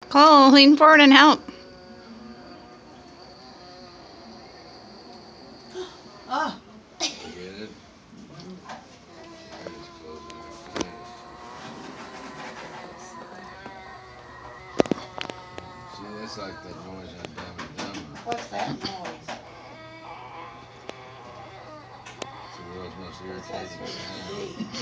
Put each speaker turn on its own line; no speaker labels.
Cole, lean forward and help.
Ah.
You get it? There it is, closing in. Finish. See, that's like that noise on Dumb and Dumber.
What's that noise?
It's the world's most
What's that
irritating
supposed to
sound.
be?